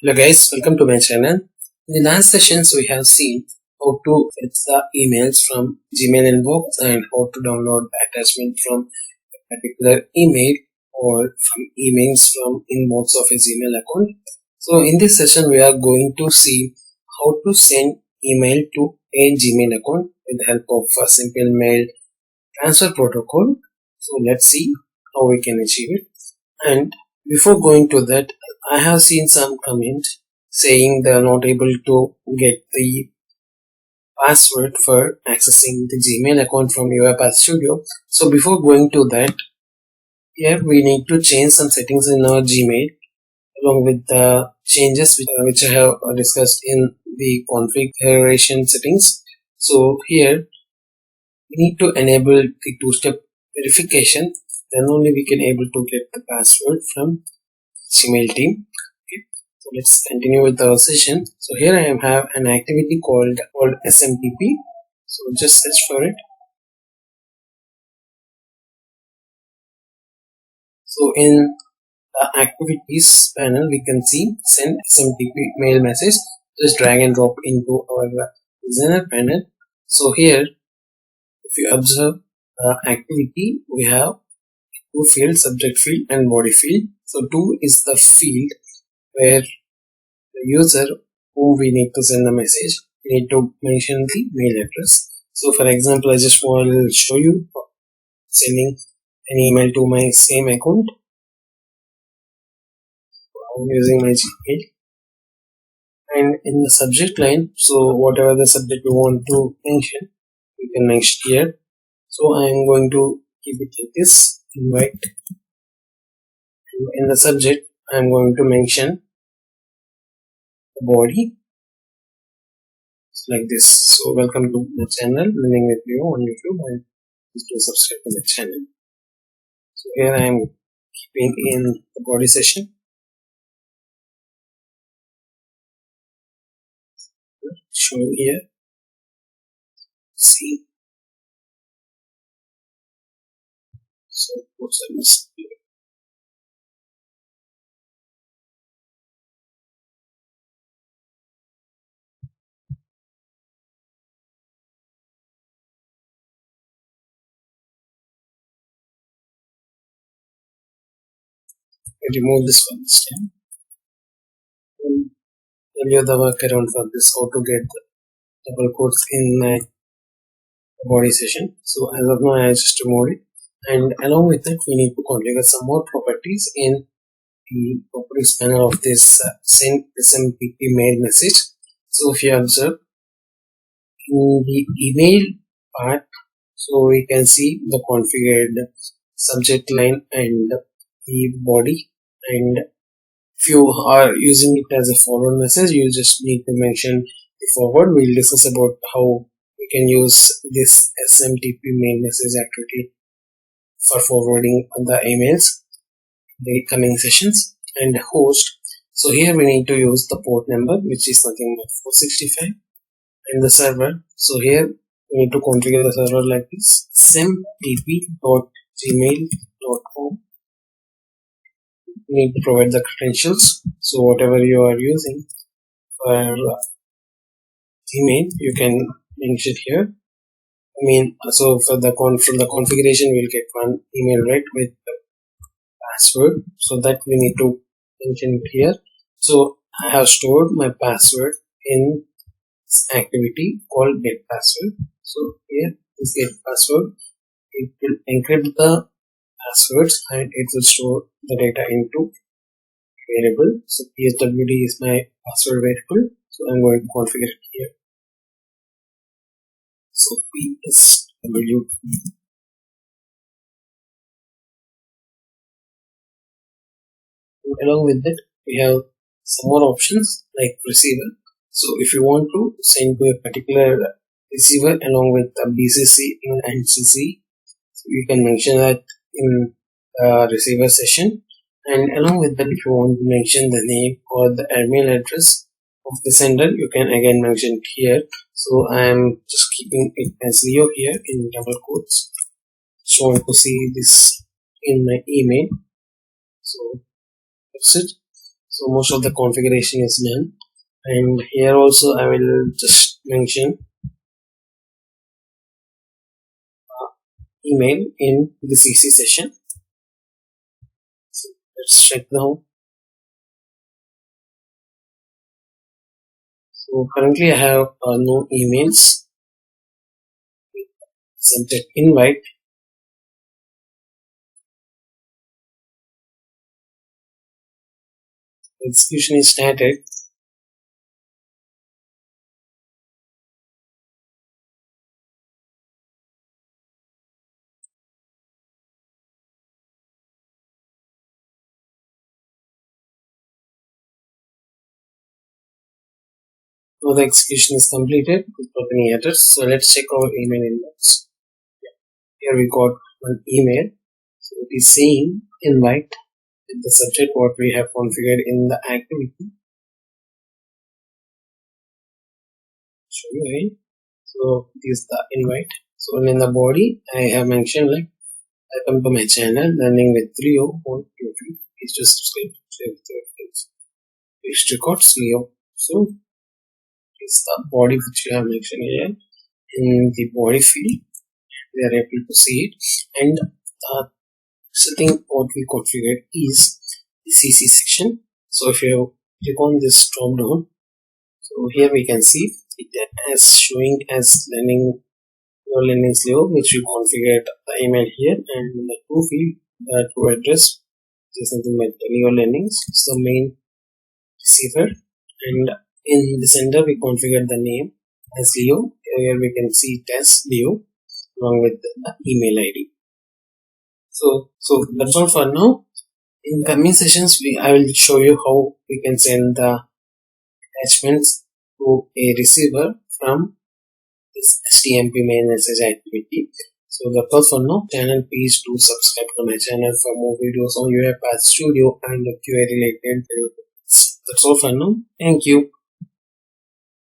Hello guys, welcome to my channel. In the last sessions we have seen how to fetch the emails from Gmail inbox and how to download the attachment from a particular email or from emails from inbox of a Gmail account. So in this session we are going to see how to send email to a Gmail account with the help of a simple mail transfer protocol. So let's see how we can achieve it. And before going to that, I have seen some comment saying they are not able to get the password for accessing the Gmail account from UiPath Studio. So before going to that, here we need to change some settings in our Gmail along with the changes which I have discussed in the configuration settings. So here we need to enable the two-step verification, then only we can able to get the password from Gmail team. Okay, so let's continue with our session. So here I have an activity called SMTP. So just search for it. So in the activities panel we can see send SMTP mail message. Just drag and drop into our designer panel. So here if you observe the activity, we have two fields, subject field and body field. So 2 is the field where the user whom we need to send the message, we need to mention the mail address. So for example, I just want to show you sending an email to my same account. I'm using my Gmail. And in the subject line, so whatever the subject you want to mention, you can mention here. So I am going to keep it like this, invite. In the subject, I am going to mention the body like this. So welcome to the channel, learning with you on YouTube, and please do subscribe to the channel. So here I am keeping in the body session. Show here. See. So what's I missing? Remove this one this time. And tell you the workaround for this, how to get the double quotes in my body session. So as of now I just removed it, and along with that we need to configure some more properties in the properties panel of this send SMTP mail message. So if you observe in the email part, so we can see the configured subject line and the body, and if you are using it as a forward message, you just need to mention the forward. We'll discuss about how we can use this SMTP mail message activity for forwarding the emails in the coming sessions. And host, so here we need to use the port number, which is nothing but 465, and the server. So here we need to configure the server like this: smtp.gmail.com. You need to provide the credentials. So whatever you are using for email, you can mention here. I mean, so for the from the configuration, we'll get one email right with the password. So that we need to mention it here. So I have stored my password in this activity called get password. So here is get password. It will encrypt the passwords and it will store the data into variable. So pswd is my password variable. So I'm going to configure it here. So pswd. Along with that, we have some more options like receiver. So if you want to send to a particular receiver along with a BCC and CC, so you can mention that in the receiver session. And along with that, if you want to mention the name or the email address of the sender, you can again mention it here. So I am just keeping it as Leo here in double quotes. Just want to see this in my email. So that's it. So most of the configuration is done, and here also I will just mention email in the CC session. So let's check now. So currently I have no emails. Subject invite. Execution is started. Now the execution is completed without any errors. So let's check our email inbox. Here we got one email. So it is saying invite with the subject what we have configured in the activity. So this is the invite. So in the body I have mentioned like welcome to my channel learning with Leo on YouTube. Please just subscribe to please records Leo. So it's the body which you have mentioned here. In the body field we are able to see it, and the setting what we configured is the CC section. So if you click on this drop down, so here we can see it as showing as learning your learnings Leo, which you configured the email here, and the to field to address is something like Leo learnings, so main receiver, and in the center we configured the name as Leo. Here we can see it as Leo along with the email ID. So that's all for now. In coming sessions I will show you how we can send the attachments to a receiver from this STMP main message activity. So that's all for now. Channel, please do subscribe to my channel for more videos on UiPath Studio and QA related. That's all for now. Thank you.